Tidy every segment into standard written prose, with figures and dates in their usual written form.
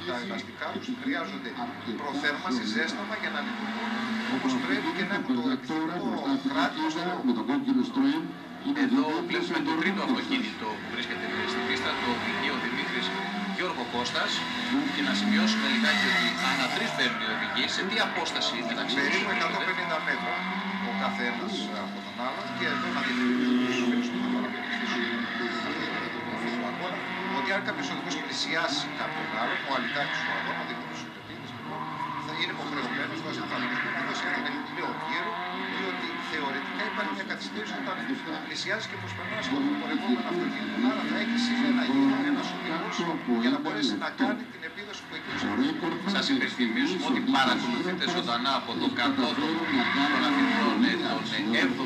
τα ελαστικά τους χρειάζονται προθέρμανση, ζέσταμα για να λειτουργούν όπως πρέπει και να έχουν το επιθυμητό κράτημα στο δρόμο. Εδώ βλέπουμε το τρίτο αυτοκίνητο που βρίσκεται στην πίστα, το οδηγεί ο Δημήτρης Γιώργο Κώστας, και να σημειώσουμε λιγάκι ότι ανά τρεις παίρνει οι οδηγοί. Σε τι απόσταση μεταξύ τους? Περίπου 150 μέτρα ο καθένας από τον άλλον, και εδώ να διευκρινίσουμε τους φίλους που θα παρακολουθήσουν του αγώνα, ότι αν κάποιος οδηγός πλησιάσει κάποιον άλλον, ο αλυτάρχης του αγώνα, ο οδηγός του Πεπίδης, θα είναι υποχρεωμένος βάσει του κανονισμού να δώσει έναν επιπλέον γύρο, διότι θεωρητικά υπάρχει μια καθυστέρηση όταν πλησιάζει και προσπερνάς από το πορευόμενο αυτοκίνητο. Άρα θα έχει συν ένα γύρο, ένα σωμικός, για να μπορέσει να κάνει την επίδοση που εκεί ψάχνει. Σας υπενθυμίζουμε ότι παρακολουθείτε ζωντανά από το κατώτατο των Αθηνών τον 7ο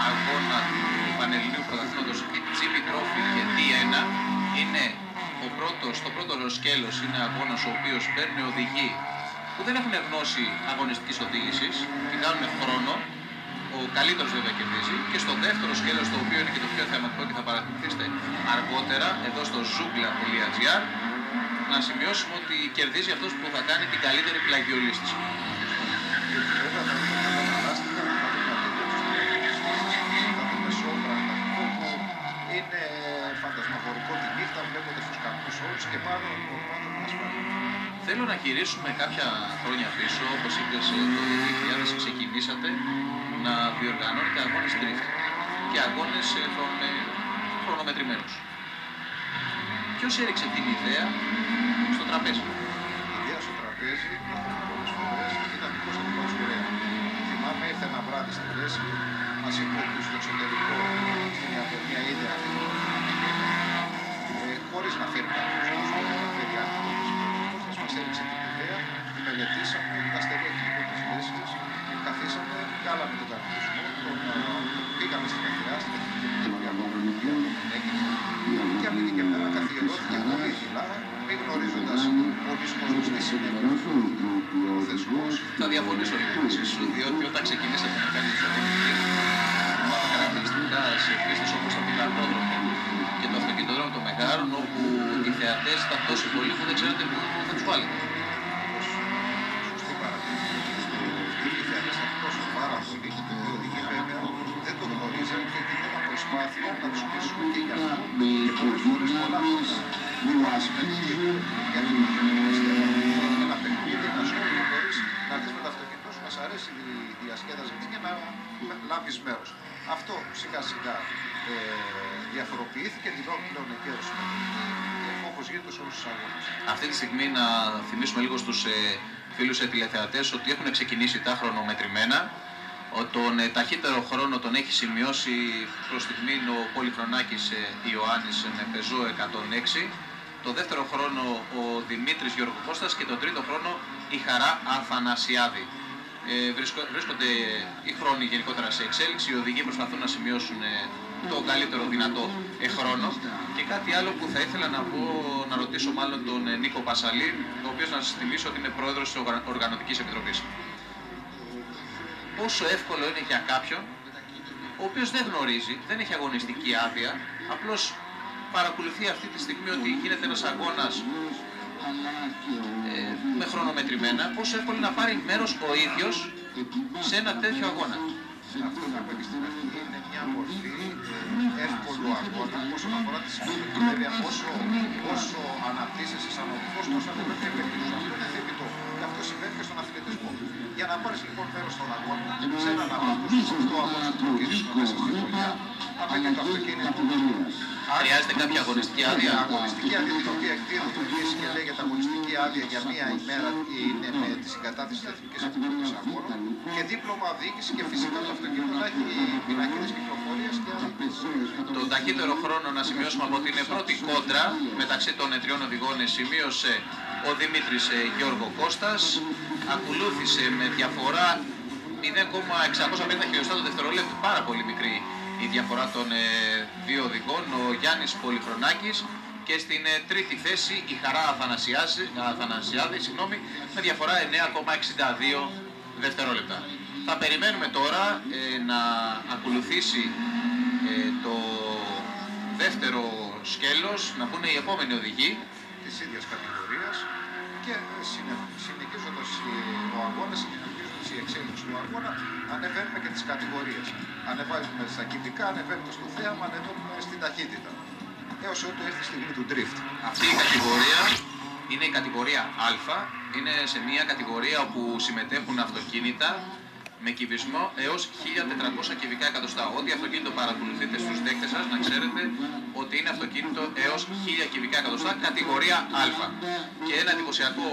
αγώνα του Πανελληνίου Πρωταθλήματος GP Trophy και D1. Είναι το πρώτο σκέλος, είναι αγώνας ο οποίος παίρνουν οδηγοί που δεν έχουν γνώση αγωνιστικής οδήγησης και κάνουν χρόνο. Ο καλύτερος βέβαια κερδίζει. Και στο δεύτερο σκέλος, το οποίο είναι και το πιο θεαματικό και θα παρακολουθήσετε αργότερα εδώ στο zoogla.gr, να σημειώσουμε ότι κερδίζει αυτός που θα κάνει την καλύτερη πλαγιολίστηση. Είναι φαντασμαγορικό τη νύχτα, βλέποντας τους καμπούς όλους και πάνω από την ασφάλεια. Θέλω να γυρίσουμε κάποια χρόνια πίσω, όπως είπες, το 2000 ξεκινήσατε να διοργανώνετε αγώνες drift και αγώνες χρονομετρημένους. Ποιος έριξε την ιδέα στο τραπέζι? Η ιδέα στο τραπέζι, πολλές φορές, ήταν δικός αντιπάλους ωραία. Θυμάμαι, ήρθε ένα βράδυ στη Βρέση, μας είπε ότι στο εξωτερικό στην Ιαπωνία είδε αυτή την χωρίς να φέρει κάποιος παιδιά άνθρωπος, μας έριξε την ιδέα, τη μελετήσαμε, τα στελέχη λοιπόν της Βρέσης, καθίσαμε, βγάλαμε τον κανονισμό, πήγαμε στην Αθηνά, στην Εθνική Αγωνιστική και από εκεί και πέρα καθιερώθηκε πολύ δειλά, μη γνωρίζοντας πολλοί κόσμος τι σημαίνει ο θεσμός. Θα διαφωνήσω λίγο μαζί σου, διότι όταν ξεκινήσατε να κάνετε τις αγωνιστικές, μάθα χαρακτηριστικά σε πίστες όπως το πιλατόδρομο και το αυτοκινητόδρομο των Μεγάρων, όπου οι θεατές ήταν τόσο πολλοί που δεν ξέρετε πού θα τους βάλετε. Σωστή παρατήρηση. Οι θεατές ήταν τόσο πάρα πολλοί και οι οδηγοί βέβαια δεν το γνωρίζαν και γινόταν προσπάθεια να τους πείσουμε και γι' αυτό και πολλές φορές πολλά ασφαλιστική γιατί ένα παιχνίδι, ένα σχόλιο μπορείς να δεις με το αυτοκίνητο σου, μας αρέσει η διασκέδαση και να λάβεις μέρος. Αυτό σιγά σιγά διαφοροποιήθηκε, δηλώνει πλέον εγκαίρως και όπως γίνεται σε όλους τους αγώνες. Αυτή τη στιγμή να θυμίσουμε λίγο στους φίλους τηλεθεατές ότι έχουν ξεκινήσει τα χρονομετρημένα. Τον ταχύτερο χρόνο τον έχει σημειώσει προς στιγμή ο Πολυχρονάκης Ιωάννης με πεζό 106. Το δεύτερο χρόνο ο Δημήτρης Γιώργο Κώστας και τον τρίτο χρόνο η Χαρά Αθανασιάδη. Βρίσκονται οι χρόνοι γενικότερα σε εξέλιξη, οι οδηγοί προσπαθούν να σημειώσουν το καλύτερο δυνατό χρόνο. Και κάτι άλλο που θα ήθελα να πω, να ρωτήσω μάλλον τον Νίκο Πασαλή, ο οποίος να σας θυμίσω ότι είναι πρόεδρος της Οργανωτικής Επιτροπής. Πόσο εύκολο είναι για κάποιον ο οποίος δεν γνωρίζει, δεν έχει αγωνιστική άδεια, απλώς παρακολουθεί αυτή τη στιγμή ότι γίνεται ένας αγώνας με χρονομετρημένα, πόσο εύκολο είναι να πάρει μέρος ο ίδιος σε ένα τέτοιο αγώνα? Αυτό που είπα και στην αρχή είναι μια μορφή εύκολου αγώνα όσον αφορά τη συμμετοχή. Βέβαια, όσο αναπτύσσεσαι σαν οδηγός, τόσο ανεβαίνει η επιλογή. Αυτό είναι θεμητό. Και αυτό συμβαίνει και στον αθλητισμό. Για να πάρεις λοιπόν μέρος στον αγώνα, σε έναν αγώνα, στο αγωνιστικό και μέσα στη δουλειά, απαιτεί το αυτοκίνητο. Χρειάζεται κάποια αγωνιστική άδεια. Αγωνιστική άδεια, την οποία εκδίδεται και λέγεται αγωνιστική άδεια για μία ημέρα, είναι με τη συγκατάθεση της Εθνικής Επιτροπής Αγώνων, και δίπλωμα οδήγηση και φυσικά το αυτοκίνητο να έχει πινακίδες κυκλοφορίας και άλλα. Το ταχύτερο χρόνο να σημειώσουμε από την πρώτη κόντρα μεταξύ των τριών οδηγών σημείωσε ο Δημήτρης Γιώργο Κώστας. Ακολούθησε με διαφορά 0,650 χιλιοστά το δευτερόλεπτο, πάρα πολύ μικρή η διαφορά των δύο οδηγών, ο Γιάννης Πολυχρονάκης, και στην τρίτη θέση η Χαρά Αθανασιάδη, με διαφορά 9,62 δευτερόλεπτα. Θα περιμένουμε τώρα να ακολουθήσει το δεύτερο σκέλος, να μπουν οι επόμενοι οδηγοί της ίδιας κατηγορίας, συνεχίζοντας ο αγώνας, συνεχίζοντας η εξέλιξη του αγώνα, ανεβαίνουμε και τις κατηγορίες. Ανεβάζουμε στα κινητικά, ανεβαίνουμε στο θέαμα, ανεβαίνουμε στην ταχύτητα. Έως ότου έρθει η στιγμή του drift. Αυτή η κατηγορία είναι η κατηγορία Α, είναι σε μια κατηγορία όπου συμμετέχουν αυτοκίνητα με κυβισμό έως 1400 κυβικά εκατοστά. Ό,τι αυτοκίνητο παρακολουθείτε στους δέκτες σας, να ξέρετε ότι είναι αυτοκίνητο έως 1000 κυβικά εκατοστά, κατηγορία Α. Και ένα εντυπωσιακό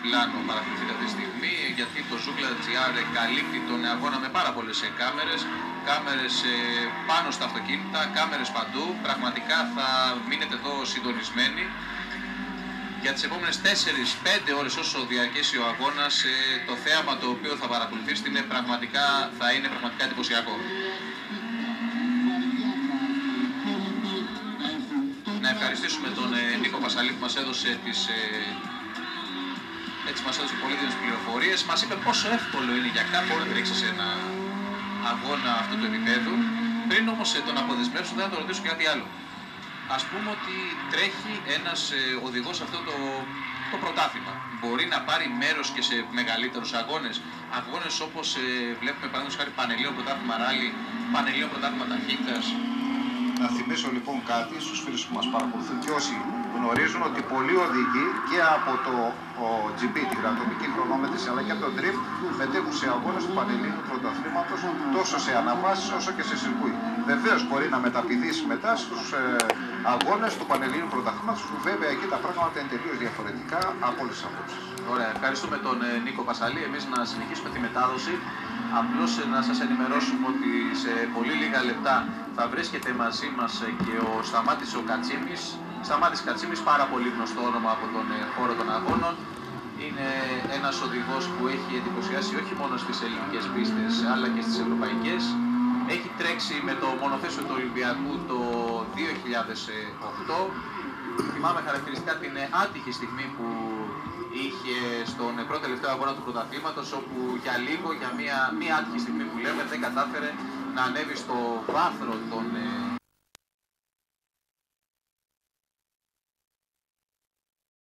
πλάνο παρακολουθείτε αυτή τη στιγμή, γιατί το Zoogla.gr καλύπτει τον αγώνα με πάρα πολλές κάμερες πάνω στα αυτοκίνητα, κάμερες παντού. Πραγματικά θα μείνετε εδώ συντονισμένοι. Για τις επόμενες 4-5 ώρες όσο διαρκέσει ο αγώνας, το θέαμα το οποίο θα παρακολουθήσετε θα είναι πραγματικά εντυπωσιακό. Να ευχαριστήσουμε τον Νίκο Πασαλή που μας έδωσε πολύτιμες πληροφορίες. Μας είπε πόσο εύκολο είναι για κάποιον να τρέξει σε ένα αγώνα αυτού του επίπεδου. Πριν όμως τον αποδεσμεύσω, θα τον ρωτήσω κάτι άλλο. Ας πούμε ότι τρέχει ένας οδηγός σε αυτό το πρωτάθλημα. Μπορεί να πάρει μέρος και σε μεγαλύτερους αγώνες. Αγώνες όπως βλέπουμε παραδείγματος χάρη πανελλήνιο πρωτάθλημα ράλι, πανελλήνιο πρωτάθλημα ταχύτητας. Να θυμίσω λοιπόν κάτι στους φίλους που μας παρακολουθούν και όσοι γνωρίζουν ότι πολλοί οδηγοί και από το GP, την γραμματομική χρονόμετρηση, αλλά και από το drift μετέχουν σε αγώνες του πανελλήνιου πρωταθλήματος τόσο σε αναβάσεις όσο και σε σιρκούι. Βεβαίως μπορεί να μεταπηδήσει μετά στους αγώνες του πανελλήνιου πρωταθλήματος, που βέβαια εκεί τα πράγματα είναι τελείως διαφορετικά από όλες τις απόψεις. Ωραία, ευχαριστούμε τον Νίκο Πασαλή. Εμείς να συνεχίσουμε τη μετάδοση. Απλώς να σας ενημερώσουμε ότι σε πολύ λίγα λεπτά θα βρίσκεται μαζί μας και ο Σταμάτης ο Κατσίμης. Σταμάτης Κατσίμης, πάρα πολύ γνωστό όνομα από τον χώρο των αγώνων. Είναι ένας οδηγός που έχει εντυπωσιάσει όχι μόνο στις ελληνικές πίστες αλλά και στις ευρωπαϊκές. Έχει τρέξει με το μονοθέσιο του Ολυμπιακού το 2008. Θυμάμαι χαρακτηριστικά την άτυχη στιγμή που είχε στον πρώτο τελευταίο αγώνα του πρωταθλήματος, όπου για λίγο, για μία άτυχη στιγμή που λέμε, δεν κατάφερε να ανέβει στο βάθρο των